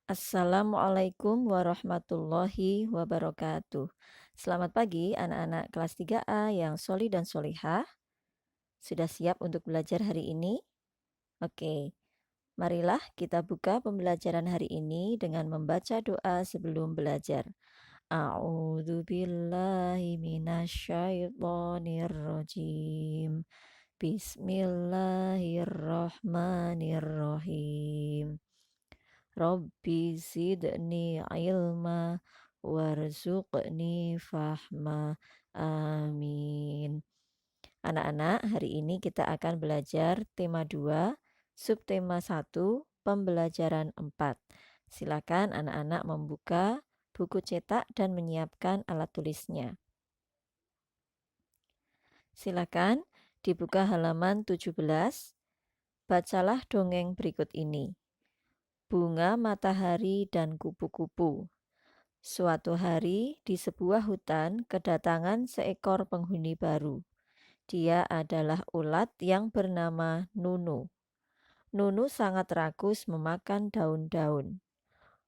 Assalamualaikum warahmatullahi wabarakatuh. Selamat pagi anak-anak kelas 3A yang soli dan solihah. Sudah siap untuk belajar hari ini? Oke, marilah kita buka pembelajaran hari ini dengan membaca doa sebelum belajar. A'udzu billahi minasyaitonir rajim. Bismillahirrahmanirrahim. Rabbi zidni ilma warzuqni fahma. Amin. Anak-anak, hari ini kita akan belajar tema 2, subtema 1, pembelajaran 4. Silakan anak-anak membuka buku cetak dan menyiapkan alat tulisnya. Silakan dibuka halaman 17. Bacalah dongeng berikut ini. Bunga matahari dan kupu-kupu. Suatu hari di sebuah hutan kedatangan seekor penghuni baru. Dia adalah ulat yang bernama Nunu. Nunu sangat rakus memakan daun-daun.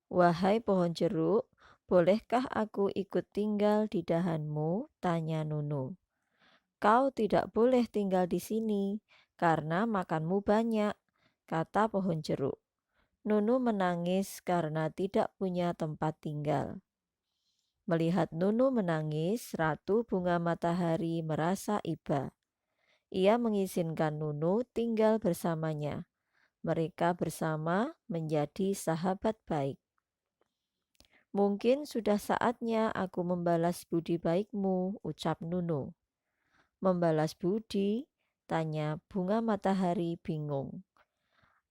"Wahai pohon jeruk, bolehkah aku ikut tinggal di dahanmu?" tanya Nunu. "Kau tidak boleh tinggal di sini karena makanmu banyak," kata pohon jeruk. Nunu menangis karena tidak punya tempat tinggal. Melihat Nunu menangis, Ratu Bunga Matahari merasa iba. Ia mengizinkan Nunu tinggal bersamanya. Mereka bersama menjadi sahabat baik. "Mungkin sudah saatnya aku membalas budi baikmu," ucap Nunu. "Membalas budi?" tanya Bunga Matahari bingung.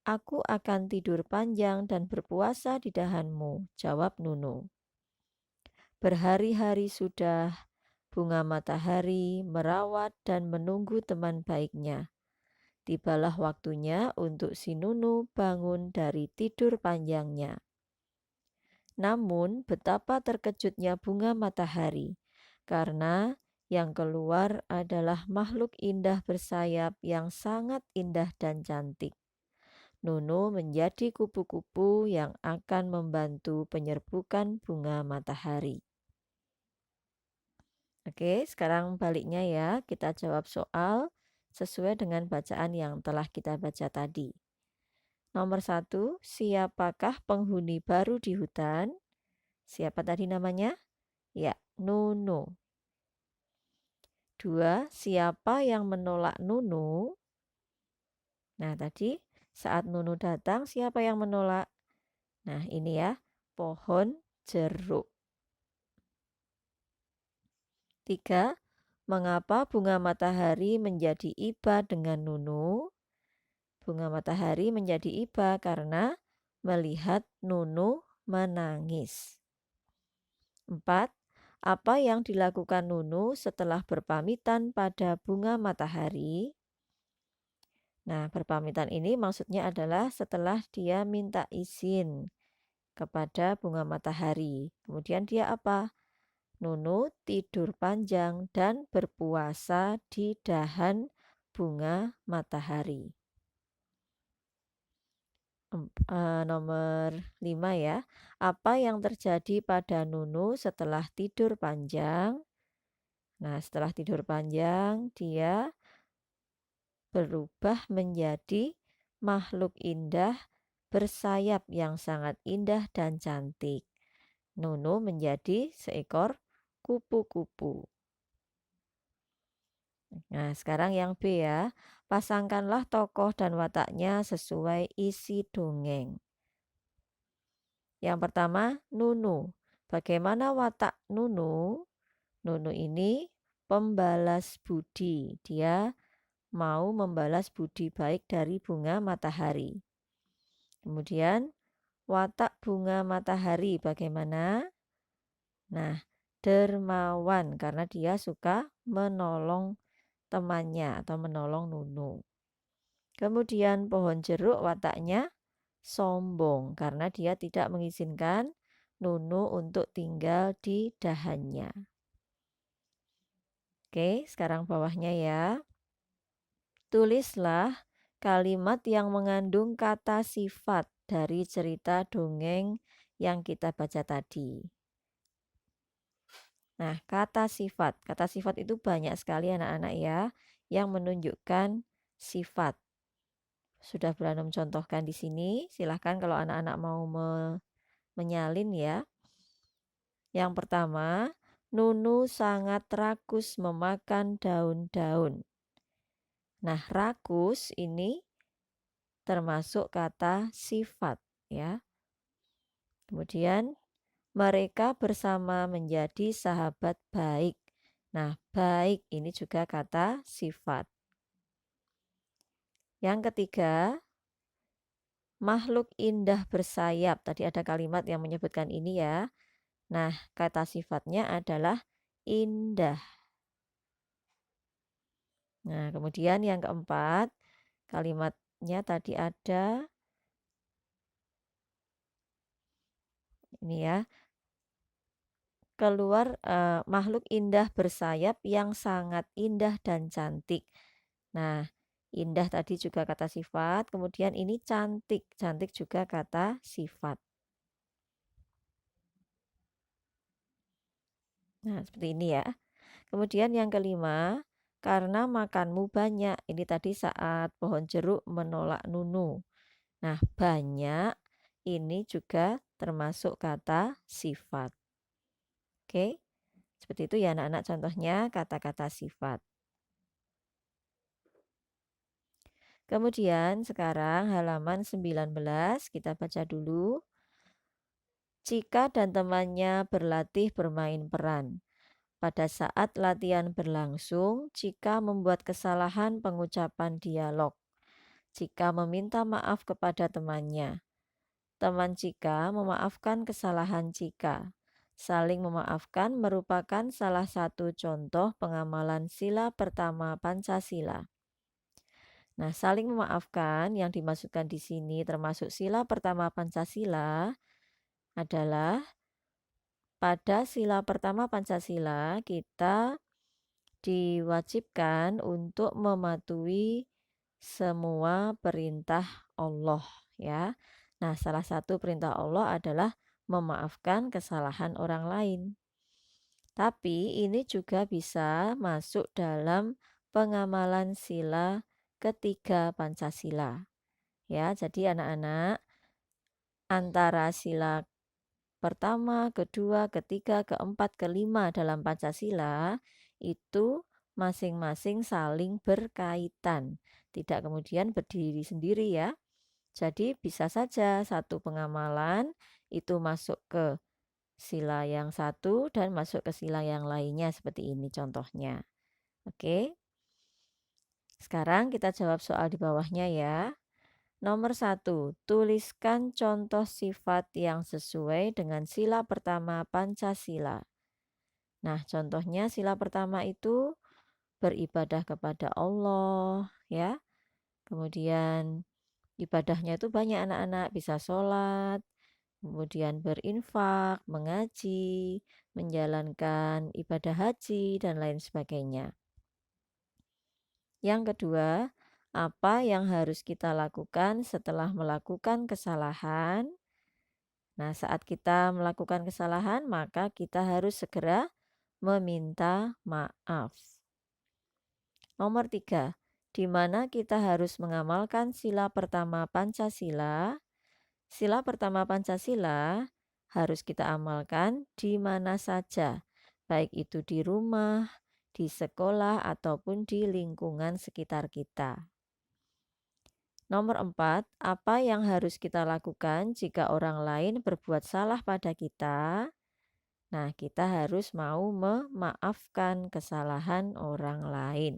"Aku akan tidur panjang dan berpuasa di dahanmu," jawab Nunu. Berhari-hari sudah Bunga Matahari merawat dan menunggu teman baiknya. Tibalah waktunya untuk si Nunu bangun dari tidur panjangnya. Namun betapa terkejutnya Bunga Matahari karena yang keluar adalah makhluk indah bersayap yang sangat indah dan cantik. Nunu menjadi kupu-kupu yang akan membantu penyerbukan bunga matahari. Oke, sekarang baliknya ya. Kita jawab soal sesuai dengan bacaan yang telah kita baca tadi. Nomor 1, siapakah penghuni baru di hutan? Siapa tadi namanya? Ya, Nunu. 2, siapa yang menolak Nunu? Nah, tadi saat Nunu datang, siapa yang menolak? Nah, ini ya, pohon jeruk. 3, mengapa bunga matahari menjadi iba dengan Nunu? Bunga matahari menjadi iba karena melihat Nunu menangis. 4, apa yang dilakukan Nunu setelah berpamitan pada bunga matahari? Nah, berpamitan ini maksudnya adalah setelah dia minta izin kepada bunga matahari. Kemudian dia apa? Nunu tidur panjang dan berpuasa di dahan bunga matahari. Nomor 5 ya. Apa yang terjadi pada Nunu setelah tidur panjang? Nah, setelah tidur panjang, dia berubah menjadi makhluk indah bersayap yang sangat indah dan cantik. Nunu menjadi seekor kupu-kupu. Nah, sekarang yang B ya. Pasangkanlah tokoh dan wataknya sesuai isi dongeng. Yang pertama, Nunu. Bagaimana watak Nunu? Nunu ini pembalas budi. Dia mau membalas budi baik dari bunga matahari. Kemudian, watak bunga matahari bagaimana? Nah, dermawan karena dia suka menolong temannya atau menolong Nunu. Kemudian pohon jeruk wataknya sombong karena dia tidak mengizinkan Nunu untuk tinggal di dahannya. Oke, sekarang bawahnya ya. Tulislah kalimat yang mengandung kata sifat dari cerita dongeng yang kita baca tadi. Nah, kata sifat. Kata sifat itu banyak sekali anak-anak ya, yang menunjukkan sifat. Sudah Beranum contohkan di sini. Silahkan kalau anak-anak mau menyalin ya. Yang pertama, Nunu sangat rakus memakan daun-daun. Nah, rakus ini termasuk kata sifat ya. Kemudian mereka bersama menjadi sahabat baik. Nah, baik ini juga kata sifat. Yang ketiga, makhluk indah bersayap. Tadi ada kalimat yang menyebutkan ini ya. Nah, kata sifatnya adalah indah. Nah, kemudian yang keempat, kalimatnya tadi ada ini ya. Keluar makhluk indah bersayap yang sangat indah dan cantik. Nah, indah tadi juga kata sifat, kemudian ini cantik. Cantik juga kata sifat. Nah, seperti ini ya. Kemudian yang kelima, karena makanmu banyak. Ini tadi saat pohon jeruk menolak Nunu. Nah, banyak ini juga termasuk kata sifat. Oke, seperti itu ya anak-anak contohnya kata-kata sifat. Kemudian sekarang halaman 19 kita baca dulu. Cika dan temannya berlatih bermain peran. Pada saat latihan berlangsung, Cika membuat kesalahan pengucapan dialog. Cika meminta maaf kepada temannya. Teman Cika memaafkan kesalahan Cika. Saling memaafkan merupakan salah satu contoh pengamalan sila pertama Pancasila. Nah, saling memaafkan yang dimaksudkan di sini termasuk sila pertama Pancasila adalah pada sila pertama Pancasila kita diwajibkan untuk mematuhi semua perintah Allah ya. Nah, salah satu perintah Allah adalah memaafkan kesalahan orang lain. Tapi ini juga bisa masuk dalam pengamalan sila ketiga Pancasila. Ya, jadi anak-anak antara sila pertama, kedua, ketiga, keempat, kelima dalam Pancasila itu masing-masing saling berkaitan. Tidak kemudian berdiri sendiri ya. Jadi bisa saja satu pengamalan itu masuk ke sila yang satu dan masuk ke sila yang lainnya seperti ini contohnya. Oke. Sekarang kita jawab soal di bawahnya ya. Nomor 1, tuliskan contoh sifat yang sesuai dengan sila pertama Pancasila. Nah, contohnya sila pertama itu beribadah kepada Allah, ya. Kemudian ibadahnya itu banyak anak-anak, bisa sholat, kemudian berinfak, mengaji, menjalankan ibadah haji, dan lain sebagainya. Yang kedua, apa yang harus kita lakukan setelah melakukan kesalahan? Nah, saat kita melakukan kesalahan, maka kita harus segera meminta maaf. Nomor 3, di mana kita harus mengamalkan sila pertama Pancasila? Sila pertama Pancasila harus kita amalkan di mana saja, baik itu di rumah, di sekolah, ataupun di lingkungan sekitar kita. Nomor 4, apa yang harus kita lakukan jika orang lain berbuat salah pada kita? Nah, kita harus mau memaafkan kesalahan orang lain.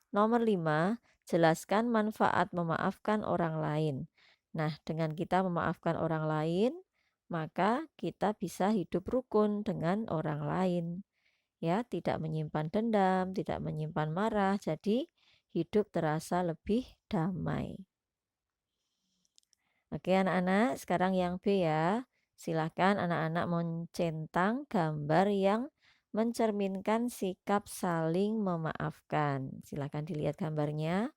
Nomor 5, jelaskan manfaat memaafkan orang lain. Nah, dengan kita memaafkan orang lain, maka kita bisa hidup rukun dengan orang lain. Ya, tidak menyimpan dendam, tidak menyimpan marah, jadi hidup terasa lebih damai. Oke anak-anak, sekarang yang B ya. Silahkan anak-anak mencentang gambar yang mencerminkan sikap saling memaafkan. Silahkan dilihat gambarnya.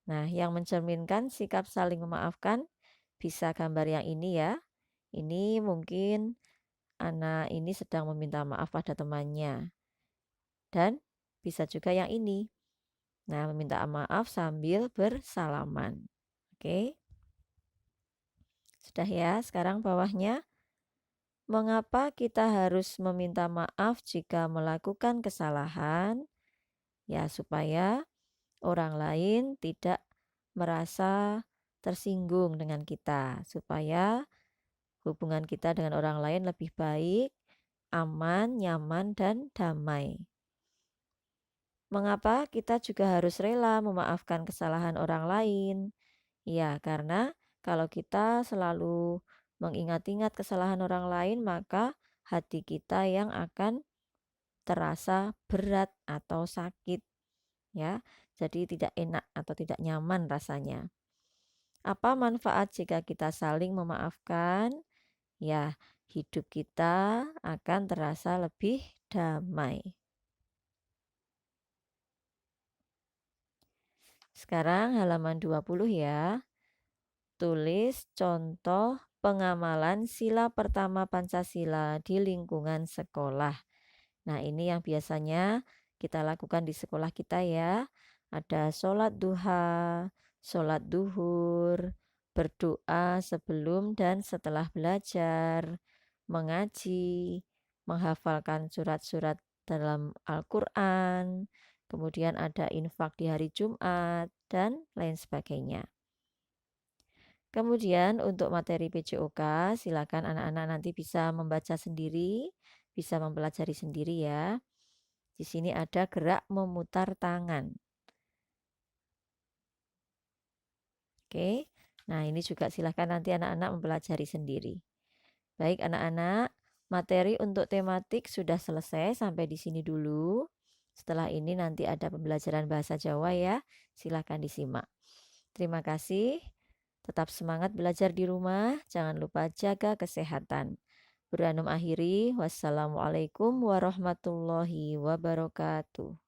Nah, yang mencerminkan sikap saling memaafkan bisa gambar yang ini ya. Ini mungkin anak ini sedang meminta maaf pada temannya. Dan bisa juga yang ini. Nah, meminta maaf sambil bersalaman. Oke. Sudah ya, sekarang bawahnya. Mengapa kita harus meminta maaf jika melakukan kesalahan? Ya, supaya orang lain tidak merasa tersinggung dengan kita, supaya hubungan kita dengan orang lain lebih baik, aman, nyaman, dan damai. Mengapa kita juga harus rela memaafkan kesalahan orang lain? Ya, karena kalau kita selalu mengingat-ingat kesalahan orang lain, maka hati kita yang akan terasa berat atau sakit, ya. Jadi tidak enak atau tidak nyaman rasanya. Apa manfaat jika kita saling memaafkan? Ya, hidup kita akan terasa lebih damai. Sekarang halaman 20 ya. Tulis contoh pengamalan sila pertama Pancasila di lingkungan sekolah. Nah, ini yang biasanya kita lakukan di sekolah kita ya. Ada sholat duha, sholat duhur, berdoa sebelum dan setelah belajar, mengaji, menghafalkan surat-surat dalam Al-Quran, kemudian ada infak di hari Jumat, dan lain sebagainya. Kemudian untuk materi PJOK, silakan anak-anak nanti bisa membaca sendiri, bisa mempelajari sendiri ya. Di sini ada gerak memutar tangan. Oke, nah ini juga silakan nanti anak-anak mempelajari sendiri. Baik anak-anak, materi untuk tematik sudah selesai sampai di sini dulu. Setelah ini nanti ada pembelajaran bahasa Jawa ya, silakan disimak. Terima kasih. Tetap semangat belajar di rumah, jangan lupa jaga kesehatan. Beranum akhiri, wassalamualaikum warahmatullahi wabarakatuh.